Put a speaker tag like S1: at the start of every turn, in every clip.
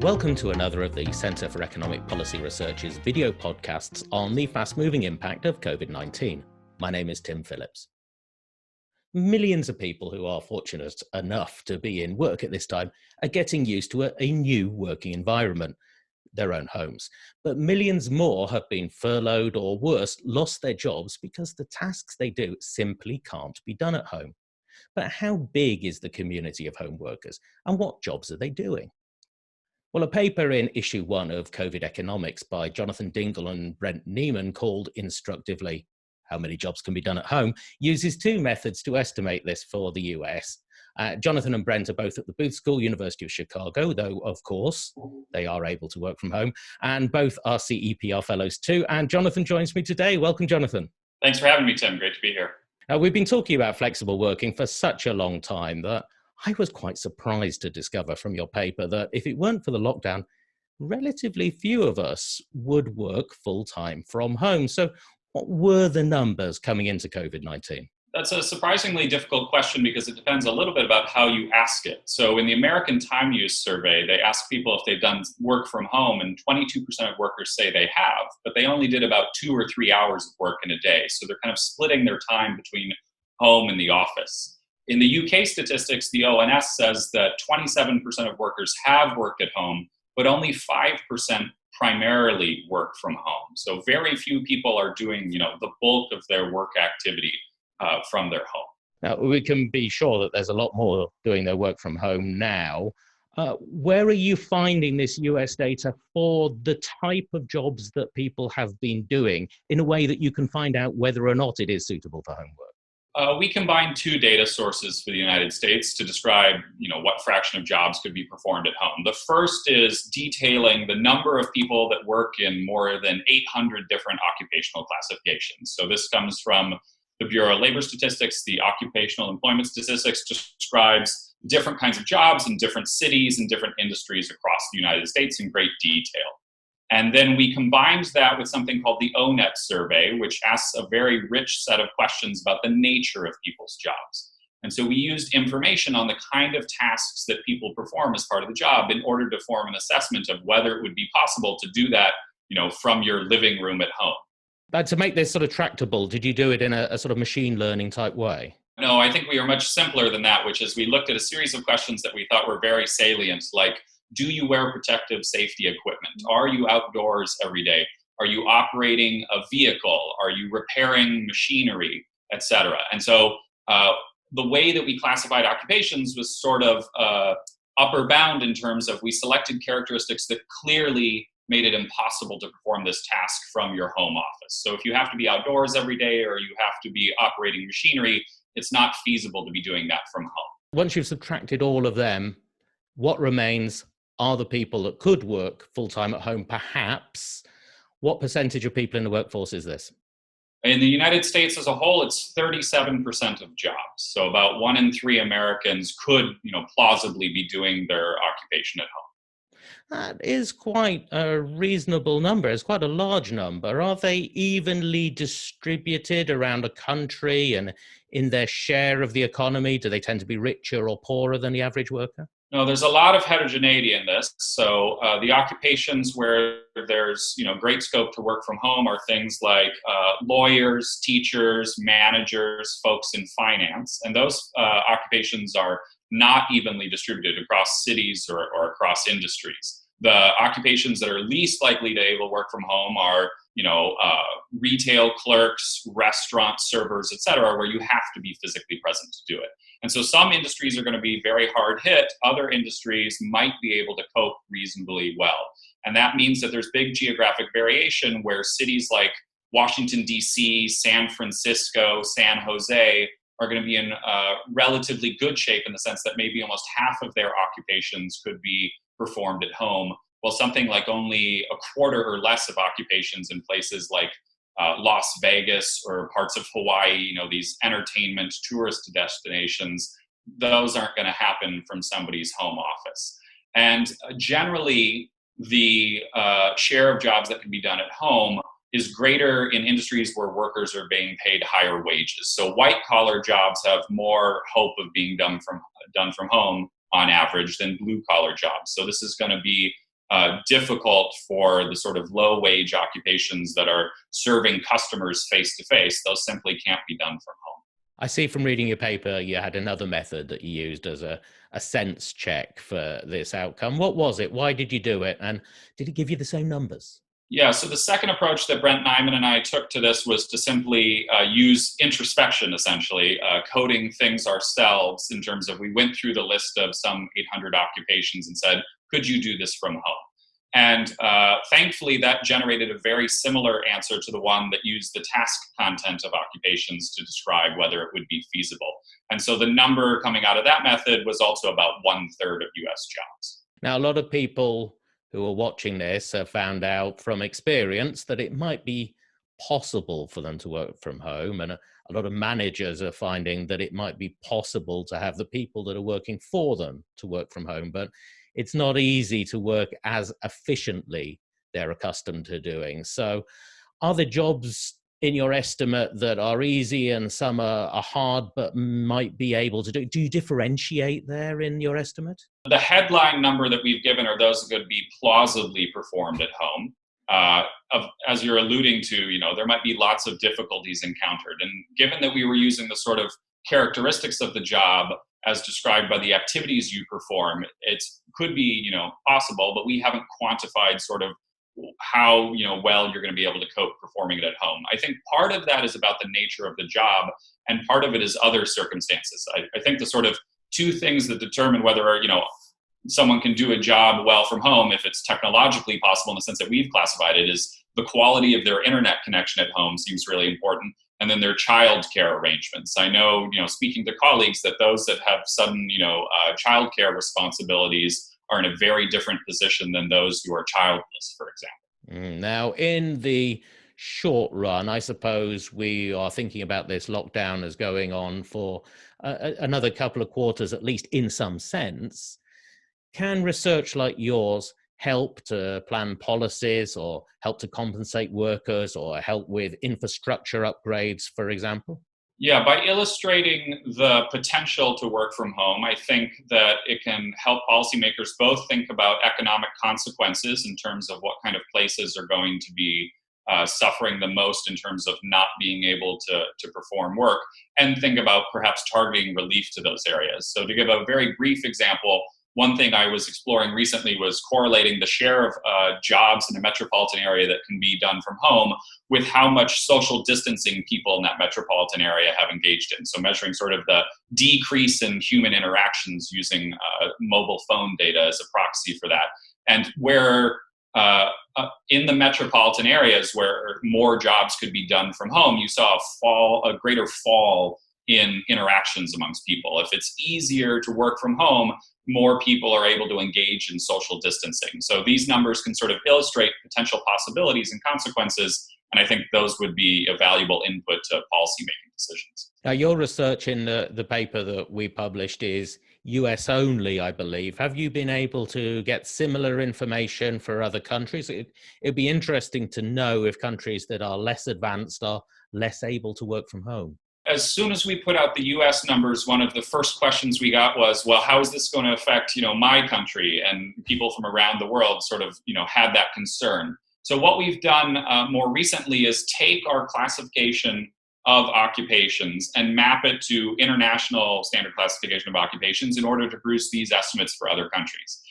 S1: Welcome to another of the Centre for Economic Policy Research's video podcasts on the fast-moving impact of COVID-19. My name is Tim Phillips. Millions of people who are fortunate enough to be in work at this time are getting used to a new working environment, their own homes. But millions more have been furloughed or worse, lost their jobs because the tasks they do simply can't be done at home. But how big is the community of home workers and what jobs are they doing? Well, a paper in issue 1 of COVID Economics by Jonathan Dingel and Brent Neiman called instructively, How Many Jobs Can Be Done at Home, uses two methods to estimate this for the US. Jonathan and Brent are both at the Booth School, University of Chicago, though, of course, they are able to work from home, and both are CEPR fellows too. And Jonathan joins me today. Welcome, Jonathan.
S2: Thanks for having me, Tim. Great to be here.
S1: We've been talking about flexible working for such a long time that I was quite surprised to discover from your paper that if it weren't for the lockdown, relatively few of us would work full-time from home. So what were the numbers coming into COVID-19?
S2: That's a surprisingly difficult question because it depends a little bit about how you ask it. So in the American Time Use Survey, they asked people if they've done work from home, and 22% of workers say they have, but they only did about 2 or 3 hours of work in a day. So they're kind of splitting their time between home and the office. In the UK statistics, the ONS says that 27% of workers have worked at home, but only 5% primarily work from home. So very few people are doing, the bulk of their work activity from their home.
S1: Now, we can be sure that there's a lot more doing their work from home now. Where are you finding this US data for the type of jobs that people have been doing in a way that you can find out whether or not it is suitable for home work?
S2: We combined two data sources for the United States to describe, what fraction of jobs could be performed at home. The first is detailing the number of people that work in more than 800 different occupational classifications. So this comes from the Bureau of Labor Statistics. The Occupational Employment Statistics describes different kinds of jobs in different cities and different industries across the United States in great detail. And then we combined that with something called the ONET survey, which asks a very rich set of questions about the nature of people's jobs. And so we used information on the kind of tasks that people perform as part of the job in order to form an assessment of whether it would be possible to do that, from your living room at home.
S1: But to make this sort of tractable, did you do it in a sort of machine learning type way?
S2: No, I think we are much simpler than that, which is we looked at a series of questions that we thought were very salient, like, do you wear protective safety equipment? Are you outdoors every day? Are you operating a vehicle? Are you repairing machinery, et cetera? And so the way that we classified occupations was sort of upper bound in terms of we selected characteristics that clearly made it impossible to perform this task from your home office. So if you have to be outdoors every day or you have to be operating machinery, it's not feasible to be doing that from home.
S1: Once you've subtracted all of them, what remains are the people that could work full-time at home, perhaps. What percentage of people in the workforce is this?
S2: In the United States as a whole, it's 37% of jobs. So about 1 in 3 Americans could, plausibly be doing their occupation at home.
S1: That is quite a reasonable number. It's quite a large number. Are they evenly distributed around the country and in their share of the economy? Do they tend to be richer or poorer than the average worker?
S2: No, there's a lot of heterogeneity in this. So the occupations where there's great scope to work from home are things like lawyers, teachers, managers, folks in finance. And those occupations are not evenly distributed across cities or across industries. The occupations that are least likely to able to work from home are retail clerks, restaurant servers, et cetera, where you have to be physically present to do it. And so some industries are going to be very hard hit. Other industries might be able to cope reasonably well. And that means that there's big geographic variation where cities like Washington, D.C., San Francisco, San Jose are going to be in relatively good shape in the sense that maybe almost half of their occupations could be performed at home, while something like only a quarter or less of occupations in places like Las Vegas or parts of Hawaii, these entertainment tourist destinations, those aren't going to happen from somebody's home office. And generally, the share of jobs that can be done at home is greater in industries where workers are being paid higher wages. So white-collar jobs have more hope of being done from home on average than blue-collar jobs. So this is going to be difficult for the sort of low wage occupations that are serving customers face to face. Those simply can't be done from home.
S1: I see from reading your paper, you had another method that you used as a sense check for this outcome. What was it? Why did you do it? And did it give you the same numbers?
S2: Yeah, so the second approach that Brent Neiman and I took to this was to simply use introspection, essentially, coding things ourselves in terms of we went through the list of some 800 occupations and said, could you do this from home? And thankfully, that generated a very similar answer to the one that used the task content of occupations to describe whether it would be feasible. And so the number coming out of that method was also about 1/3 of US jobs.
S1: Now, a lot of people who are watching this have found out from experience that it might be possible for them to work from home. And a lot of managers are finding that it might be possible to have the people that are working for them to work from home. But it's not easy to work as efficiently they're accustomed to doing. So are there jobs in your estimate that are easy and some are hard but might be able to do? Do you differentiate there in your estimate?
S2: The headline number that we've given are those that could be plausibly performed at home. As you're alluding to, there might be lots of difficulties encountered. And given that we were using the sort of characteristics of the job as described by the activities you perform, it could be, possible, but we haven't quantified sort of how well you're going to be able to cope performing it at home. I think part of that is about the nature of the job, and part of it is other circumstances. I think the sort of two things that determine whether someone can do a job well from home, if it's technologically possible in the sense that we've classified it, is the quality of their internet connection at home seems really important, and then their childcare arrangements. I know, speaking to colleagues, that those that have sudden childcare responsibilities are in a very different position than those who are childless, for example.
S1: Now, in the short run, I suppose we are thinking about this lockdown as going on for another couple of quarters, at least in some sense. Can research like yours help to plan policies or help to compensate workers or help with infrastructure upgrades, for example?
S2: Yeah, by illustrating the potential to work from home, I think that it can help policymakers both think about economic consequences in terms of what kind of places are going to be suffering the most in terms of not being able to perform work, and think about perhaps targeting relief to those areas. So to give a very brief example, one thing I was exploring recently was correlating the share of jobs in a metropolitan area that can be done from home with how much social distancing people in that metropolitan area have engaged in. So measuring sort of the decrease in human interactions using mobile phone data as a proxy for that. And where in the metropolitan areas where more jobs could be done from home, you saw a greater fall in interactions amongst people. If it's easier to work from home, more people are able to engage in social distancing. So these numbers can sort of illustrate potential possibilities and consequences, and I think those would be a valuable input to policymaking decisions.
S1: Now, your research in the paper that we published is US only, I believe. Have you been able to get similar information for other countries? It'd be interesting to know if countries that are less advanced are less able to work from home.
S2: As soon as we put out the US numbers, one of the first questions we got was, well, how is this going to affect, my country? And people from around the world sort of, had that concern. So what we've done more recently is take our classification of occupations and map it to international standard classification of occupations in order to produce these estimates for other countries.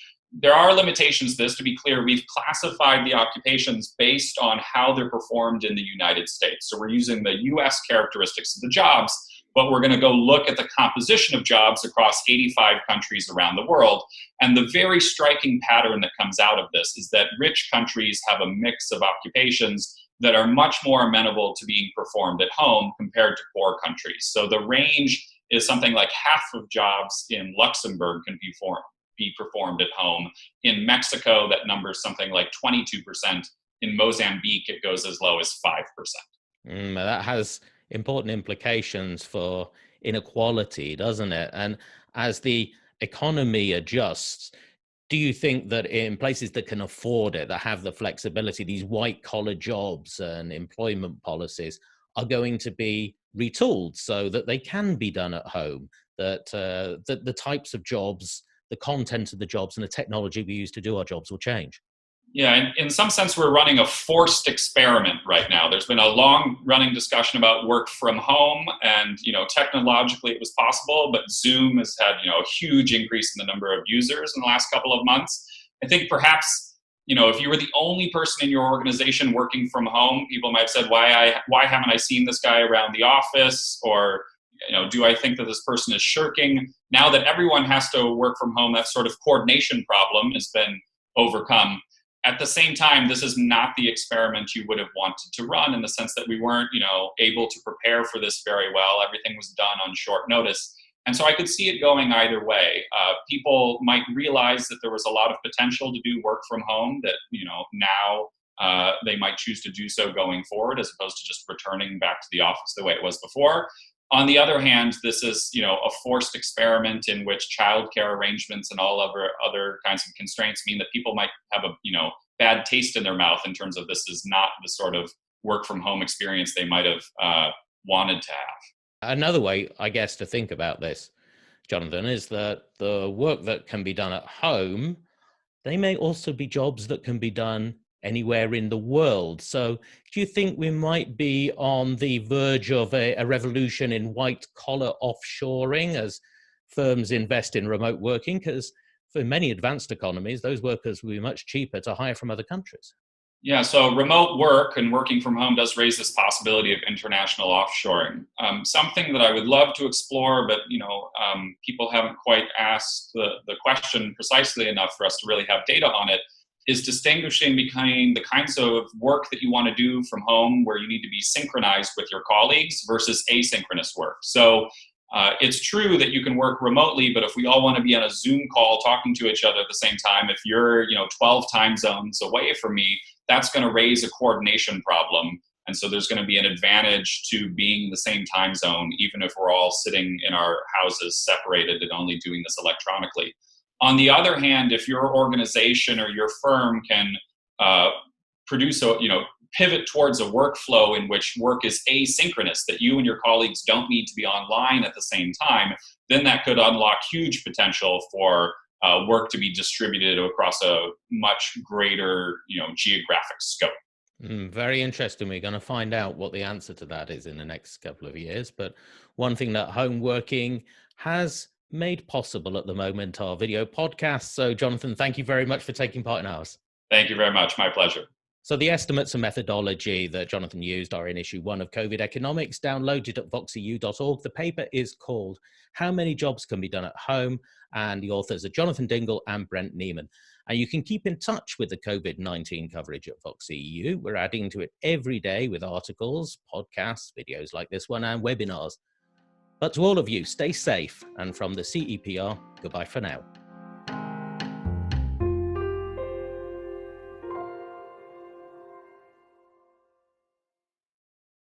S2: There are limitations to this. To be clear, we've classified the occupations based on how they're performed in the United States. So we're using the US characteristics of the jobs, but we're going to go look at the composition of jobs across 85 countries around the world. And the very striking pattern that comes out of this is that rich countries have a mix of occupations that are much more amenable to being performed at home compared to poor countries. So the range is something like half of jobs in Luxembourg can be performed at home. In Mexico, that number is something like 22%. In Mozambique, it goes as low as 5%.
S1: That has important implications for inequality, doesn't it? And as the economy adjusts, do you think that in places that can afford it, that have the flexibility, these white-collar jobs and employment policies are going to be retooled so that they can be done at home, that the types of jobs, the content of the jobs and the technology we use to do our jobs will change?
S2: Yeah, in some sense, we're running a forced experiment right now. There's been a long-running discussion about work from home, and technologically it was possible, but Zoom has had a huge increase in the number of users in the last couple of months. I think perhaps if you were the only person in your organization working from home, people might have said, why haven't I seen this guy around the office? Or do I think that this person is shirking? Now that everyone has to work from home, that sort of coordination problem has been overcome. At the same time, this is not the experiment you would have wanted to run, in the sense that we weren't, able to prepare for this very well. Everything was done on short notice. And so I could see it going either way. People might realize that there was a lot of potential to do work from home, that, now they might choose to do so going forward, as opposed to just returning back to the office the way it was before. On the other hand, this is, a forced experiment in which childcare arrangements and all other kinds of constraints mean that people might have a, bad taste in their mouth, in terms of this is not the sort of work from home experience they might have wanted to have.
S1: Another way, I guess, to think about this, Jonathan, is that the work that can be done at home, they may also be jobs that can be done anywhere in the world. So do you think we might be on the verge of a revolution in white-collar offshoring as firms invest in remote working? Because for many advanced economies, those workers will be much cheaper to hire from other countries.
S2: Yeah, so remote work and working from home does raise this possibility of international offshoring. Something that I would love to explore, but people haven't quite asked the question precisely enough for us to really have data on it, is distinguishing between the kinds of work that you want to do from home, where you need to be synchronized with your colleagues, versus asynchronous work. So it's true that you can work remotely, but if we all want to be on a Zoom call talking to each other at the same time, if you're 12 time zones away from me, that's going to raise a coordination problem. And so there's going to be an advantage to being in the same time zone, even if we're all sitting in our houses separated and only doing this electronically. On the other hand, if your organization or your firm can produce pivot towards a workflow in which work is asynchronous, that you and your colleagues don't need to be online at the same time, then that could unlock huge potential for work to be distributed across a much greater, geographic scope.
S1: Very interesting. We're going to find out what the answer to that is in the next couple of years. But one thing that home working has made possible at the moment are video podcasts. So, Jonathan, thank you very much for taking part in ours.
S2: Thank you very much. My pleasure.
S1: So the estimates and methodology that Jonathan used are in issue 1 of COVID Economics, downloaded at voxeu.org. The paper is called How Many Jobs Can Be Done at Home? And the authors are Jonathan Dingel and Brent Neiman. And you can keep in touch with the COVID-19 coverage at VoxEU. We're adding to it every day with articles, podcasts, videos like this one, and webinars. But to all of you, stay safe. And from the CEPR, goodbye for now.